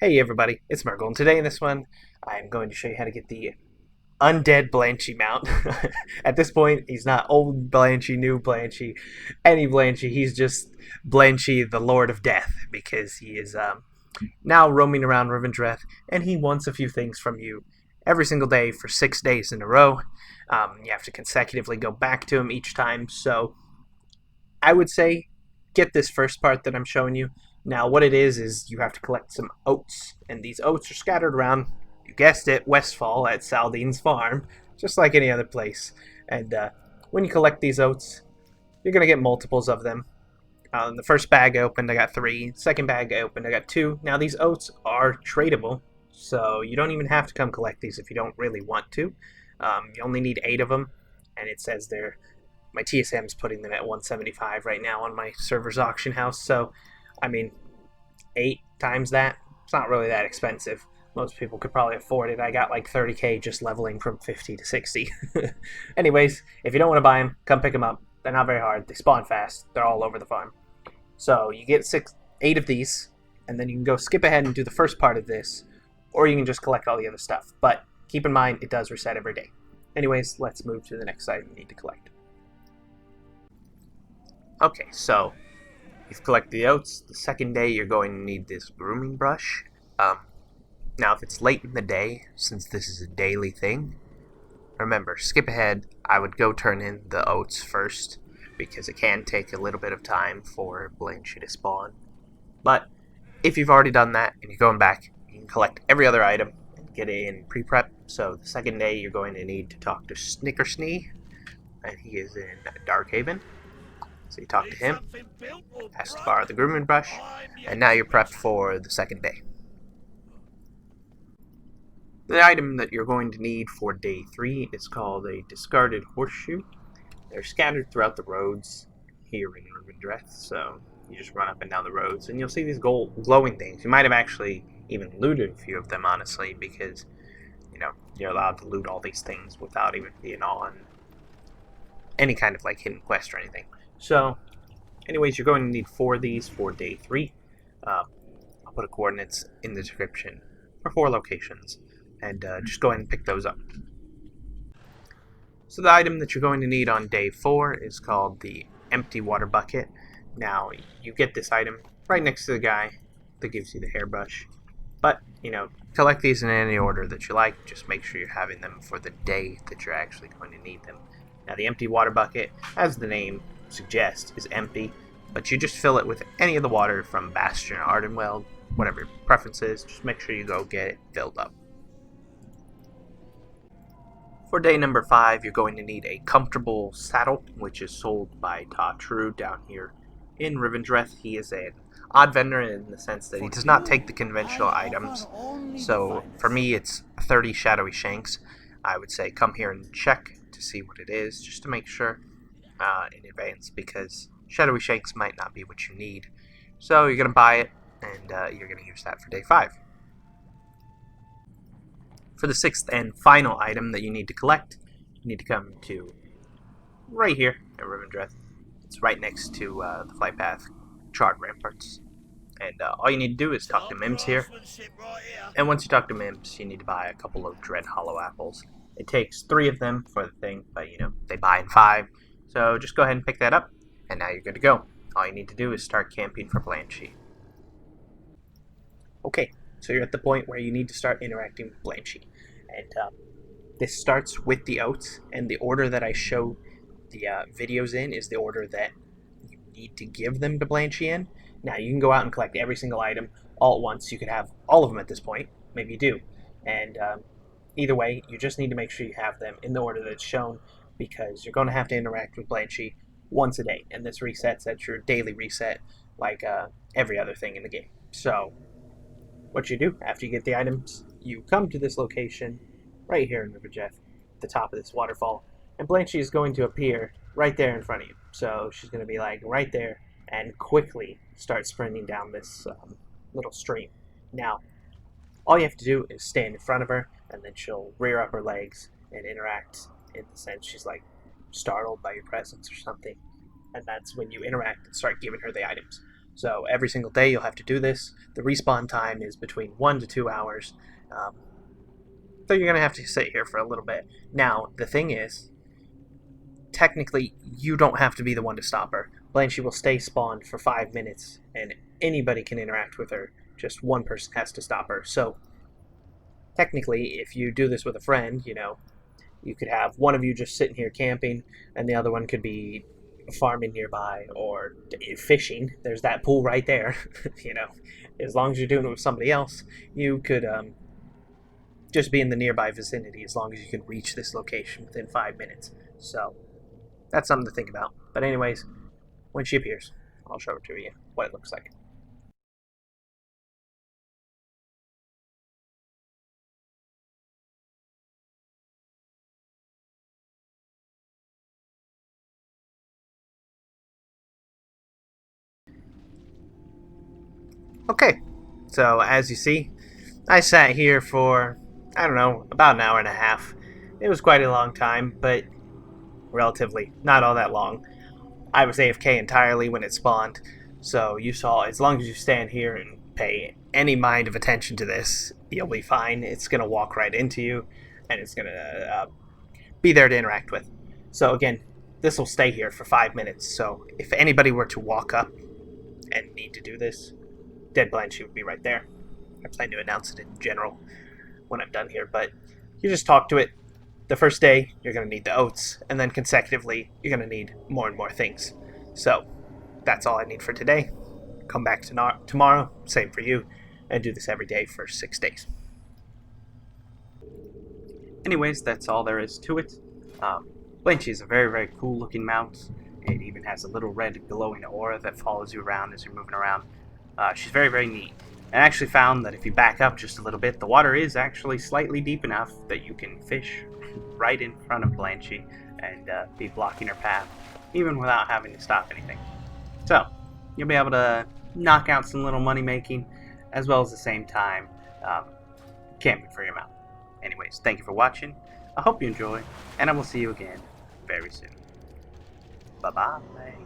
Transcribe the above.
Hey everybody, it's Mergle, and today in this one, I'm going to show you how to get the undead Blanchy mount. At this point, he's not old Blanchy, new Blanchy, any Blanchy. He's just Blanchy, the Lord of Death, because he is now roaming around Rivendreth, and he wants a few things from you every single day for 6 days in a row. You have to consecutively go back to him each time, so I would say get this first part that I'm showing you. Now, what it is you have to collect some oats, and these oats are scattered around, you guessed it, Westfall at Saldine's farm, just like any other place. And when you collect these oats, you're going to get multiples of them. In the first bag I opened, I got 3. Second bag I opened, I got 2. Now, these oats are tradable, so you don't even have to come collect these if you don't really want to. You only need 8 of them, and it says they're my TSM is putting them at 175 right now on my server's auction house. So, I mean, 8 times that, it's not really that expensive. Most people could probably afford it. I got like 30k just leveling from 50 to 60. Anyways, if you don't want to buy them, come pick them up. They're not very hard. They spawn fast. They're all over the farm. So you get 8 of these, and then you can go skip ahead and do the first part of this, or you can just collect all the other stuff. But keep in mind, it does reset every day. Anyways, let's move to the next item you need to collect. Okay, so you've collected the oats. The second day, you're going to need this grooming brush. Now, if it's late in the day, since this is a daily thing, remember, skip ahead. I would go turn in the oats first, because it can take a little bit of time for Blanchy to spawn. But if you've already done that and you're going back, you can collect every other item and get it in pre-prep. So the second day, you're going to need to talk to Snickersnee, and he is in Darkhaven. So you talk to him, ask to borrow the grooming brush, and now you're prepped for the second day. The item that you're going to need for day 3 is called a discarded horseshoe. They're scattered throughout the roads here in Rivendreth, so you just run up and down the roads, and you'll see these glowing things. You might have actually even looted a few of them, honestly, because, you're allowed to loot all these things without even being on any kind of, hidden quest or anything. So, anyways, you're going to need 4 of these for day 3. I'll put coordinates in the description for 4 locations, and just go ahead and pick those up. So the item that you're going to need on day 4 is called the empty water bucket. Now, you get this item right next to the guy that gives you the hairbrush. But, collect these in any order that you like. Just make sure you're having them for the day that you're actually going to need them. Now, the empty water bucket, as the name suggests, is empty, but you just fill it with any of the water from Bastion or Ardenweld, whatever your preference is. Just make sure you go get it filled up. For day number 5, you're going to need a comfortable saddle, which is sold by True down here in Rivendreth. He is an odd vendor in the sense that he does not take the conventional items. So for me, it's 30 shadowy shanks. I would say come here and check to see what it is, just to make sure in advance, because shadowy shanks might not be what you need. So you're going to buy it, and you're going to use that for day 5. For the 6th and final item that you need to collect, you need to come to right here at Rivendreth. It's right next to the flight path charred ramparts. And all you need to do is talk to Mims here. And once you talk to Mims, you need to buy a couple of Dread Hollow apples. It takes 3 of them for the thing, but they buy in 5. So just go ahead and pick that up, and now you're good to go. All you need to do is start camping for Blanchy. Okay, so you're at the point where you need to start interacting with Blanchy. And this starts with the oats, and the order that I show the videos in is the order that you need to give them to Blanchy in. Now, you can go out and collect every single item all at once. You could have all of them at this point. Maybe you do. And either way, you just need to make sure you have them in the order that's shown, because you're going to have to interact with Blanchy once a day. And this resets at your daily reset, like every other thing in the game. So, what you do after you get the items, you come to this location right here in Rivendreth, the top of this waterfall, and Blanchy is going to appear right there in front of you. So she's going to be right there and quickly start sprinting down this little stream. Now, all you have to do is stand in front of her, and then she'll rear up her legs and interact in the sense she's startled by your presence or something. And that's when you interact and start giving her the items. So every single day you'll have to do this. The respawn time is between 1 to 2 hours. Um, so you're going to have to sit here for a little bit. Now, the thing is, technically, you don't have to be the one to stop her. Blanchy will stay spawned for 5 minutes, and anybody can interact with her. Just one person has to stop her. So, technically, if you do this with a friend, you could have one of you just sitting here camping, and the other one could be farming nearby or fishing. There's that pool right there. As long as you're doing it with somebody else, you could just be in the nearby vicinity as long as you can reach this location within 5 minutes. So that's something to think about. But anyways, when she appears, I'll show it to you what it looks like. Okay, so as you see, I sat here for, I don't know, about an hour and a half. It was quite a long time, but relatively not all that long. I was AFK entirely when it spawned, so you saw, as long as you stand here and pay any mind of attention to this, you'll be fine. It's going to walk right into you, and it's going to be there to interact with. So again, this will stay here for 5 minutes, so if anybody were to walk up and need to do this, Dead Blanchy would be right there. I plan to announce it in general when I'm done here, but you just talk to it. The first day, you're going to need the oats, and then consecutively, you're going to need more and more things. So, that's all I need for today. Come back tomorrow, same for you, and do this every day for 6 days. Anyways, that's all there is to it. Blanchy is a very, very cool looking mount. It even has a little red glowing aura that follows you around as you're moving around. She's very, very neat. I actually found that if you back up just a little bit, the water is actually slightly deep enough that you can fish right in front of Blanchy and be blocking her path, even without having to stop anything. So, you'll be able to knock out some little money making, as well as the same time camping for your mount. Anyways, thank you for watching. I hope you enjoy, and I will see you again very soon. Bye-bye.